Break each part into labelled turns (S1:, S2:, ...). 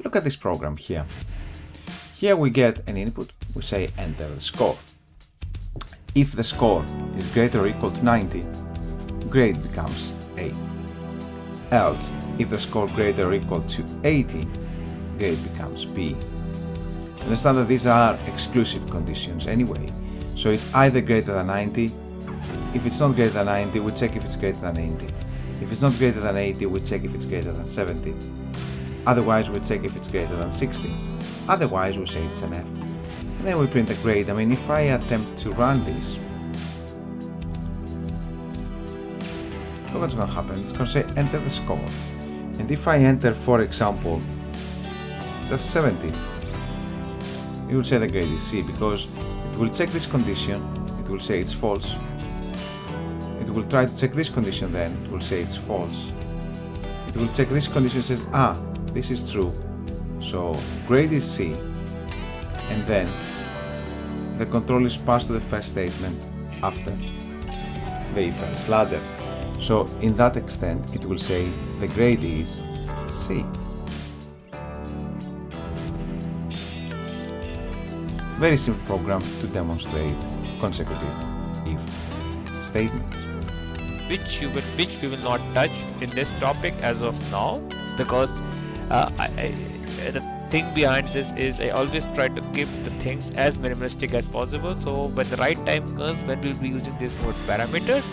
S1: Look at this program here. Here we get an input, we say enter the score. If the score is greater or equal to 90, grade becomes A. Else, if the score greater or equal to 80, grade becomes B. Understand that these are exclusive conditions anyway, so it's either greater than 90. If it's not greater than 90, we check if it's greater than 80. If it's not greater than 80, we check if it's greater than 70. Otherwise, we check if it's greater than 60. Otherwise, we say it's an F. And then we print a grade. I mean, if I attempt to run this, look what's going to happen. It's going to say enter the score. And if I enter, for example, just 70, it will say the grade is C, because it will check this condition, it will say it's false. It will try to check this condition, then it will say it's false. It will check this condition, says, this is true, so grade is C, and then the control is passed to the first statement after the if-else ladder. So in that extent, it will say the grade is C. Very simple program to demonstrate consecutive if statements.
S2: Which we will not touch in this topic as of now, because the thing behind this is I always try to keep the things as minimalistic as possible. So when the right time comes, when we'll be using these node parameters,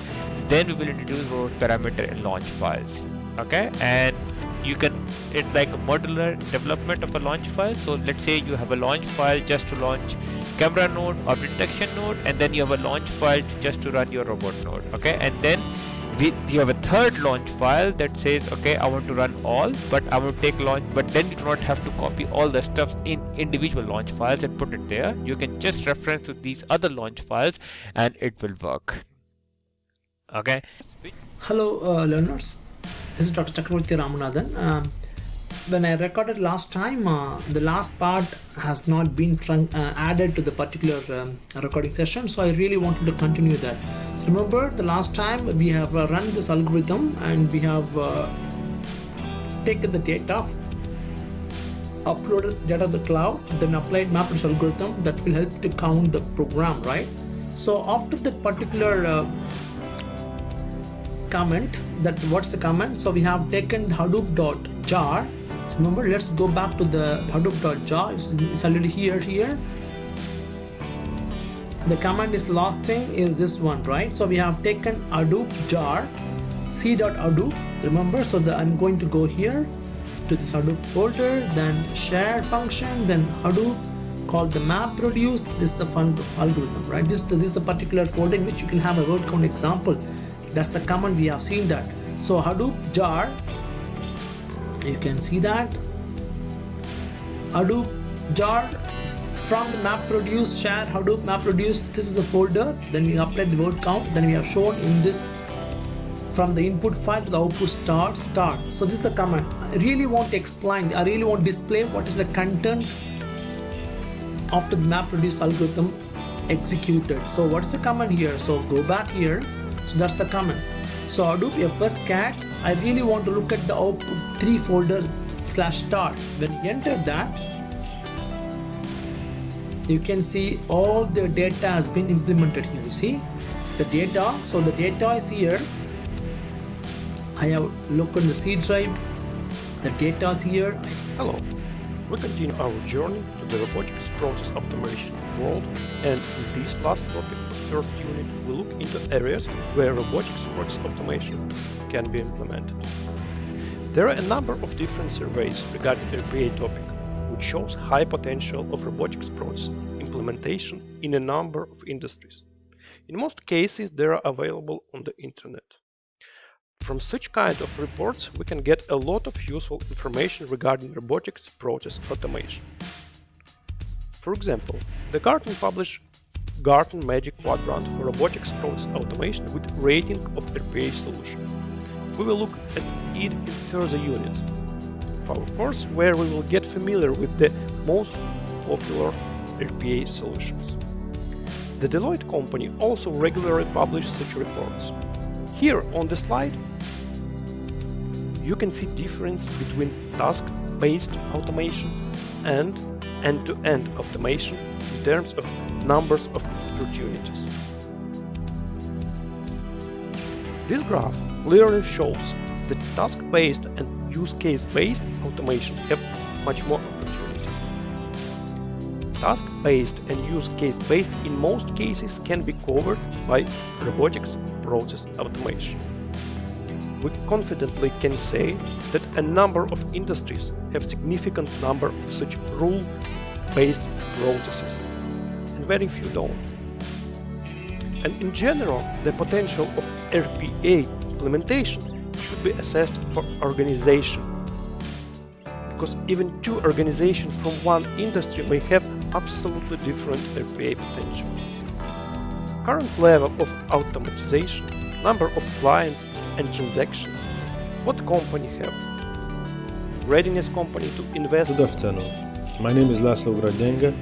S2: then we will introduce node parameter in launch files. Okay, and it's like a modular development of a launch file. So let's say you have a launch file just to launch camera node or detection node, and then you have a launch file just to run your robot node. Okay, and then you have a third launch file that says, okay, I want to run all, but I want to take launch, but then you do not have to copy all the stuff in individual launch files and put it there. You can just reference to these other launch files and it will work. Okay.
S3: Hello learners, this is Dr. Sakkaravarthi Ramanathan. When I recorded last time, the last part has not been added to the particular recording session, so I really wanted to continue that. Remember, the last time we have run this algorithm and we have taken the data, uploaded data to the cloud, then applied MapReduce algorithm that will help to count the program, right? So after that particular comment, what's the comment? So we have taken hadoop.jar. Remember, let's go back to the hadoop.jar. It's already here. The command is last thing is this one, right? So we have taken Hadoop jar c.hadoop. Remember, so I'm going to go here to this Hadoop folder, then share function, then Hadoop called the MapReduce. This is the fun algorithm, right? This is the particular folder in which you can have a word count example. That's the command we have seen that. So Hadoop jar, you can see that Hadoop jar. From the MapReduce, share Hadoop MapReduce, this is the folder, then we apply the word count, then we have shown in this from the input file to the output start. So this is a command. I really want to explain, I really want to display what is the content after the MapReduce algorithm executed. So what is the command here? So go back here, so that's the command. So Hadoop fscat, I really want to look at the output 3 folder /start. When you enter that, you can see all the data has been implemented here. You see the data, so the data is here. I have looked on the C drive, the data is here.
S4: Hello, we continue our journey to the robotics process automation world, and in this last topic, the third unit, we look into areas where robotics process automation can be implemented. There are a number of different surveys regarding the RPA topic, which shows high potential of robotics process implementation in a number of industries. In most cases, they are available on the internet. From such kind of reports, we can get a lot of useful information regarding robotics process automation. For example, the Gartner published Gartner Magic Quadrant for robotics process automation with rating of RPA solution. We will look at it in further units of our course, where we will get familiar with the most popular RPA solutions. The Deloitte company also regularly publishes such reports. Here on the slide, you can see difference between task task-based automation and end-to-end automation in terms of numbers of opportunities. This graph clearly shows that task-based and use case-based automation have much more opportunity. Task-based and use case-based in most cases can be covered by robotics process automation. We confidently can say that a number of industries have significant number of such rule-based processes, and very few don't. And in general, the potential of RPA implementation should be assessed for organization, because even two organizations from one industry may have absolutely different RPA potential. Current level of automatization, number of clients and transactions. What company have? Readiness company to invest.
S5: Good afternoon. My name is László GRAD-GYENGE,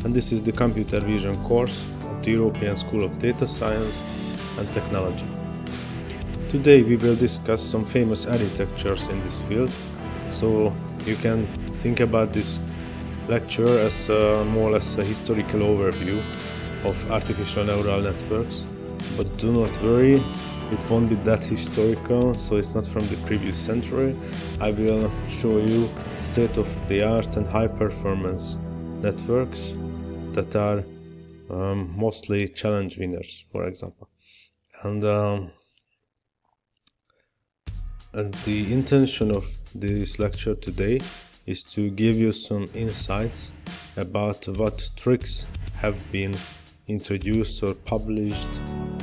S5: and this is the Computer Vision course of the European School of Data Science and Technology. Today we will discuss some famous architectures in this field, so you can think about this lecture as more or less a historical overview of artificial neural networks, but do not worry, it won't be that historical, so it's not from the previous century. I will show you state-of-the-art and high-performance networks that are mostly challenge winners, for example. And the intention of this lecture today is to give you some insights about what tricks have been introduced or published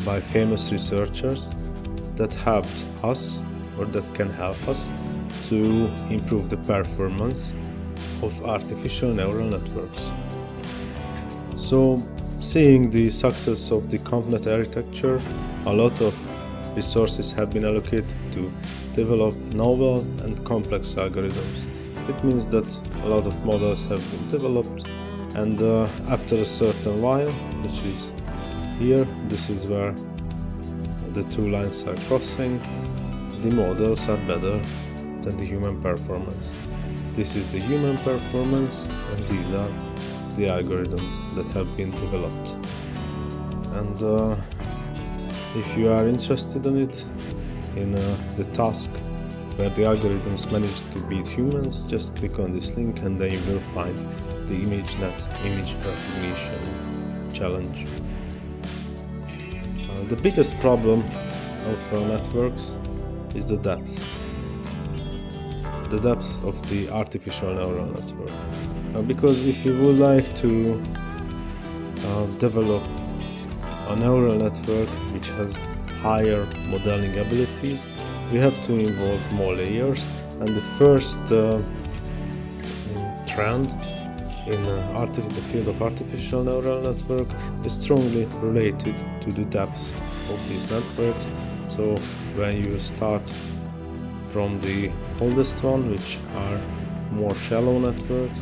S5: by famous researchers that helped us or that can help us to improve the performance of artificial neural networks. So, seeing the success of the CompNet architecture, a lot of resources have been allocated to develop novel and complex algorithms. It means that a lot of models have been developed, and after a certain while, which is here, this is where the two lines are crossing, the models are better than the human performance. This is the human performance, and these are the algorithms that have been developed. And if you are interested in it, in the task where the algorithms manage to beat humans, just click on this link and then you will find the ImageNet image recognition challenge. The biggest problem of networks is the depth of the artificial neural network. Because if you would like to develop a neural network which has higher modeling abilities, we have to involve more layers, and the first trend in the field of artificial neural network is strongly related to the depth of these networks. So when you start from the oldest one, which are more shallow networks,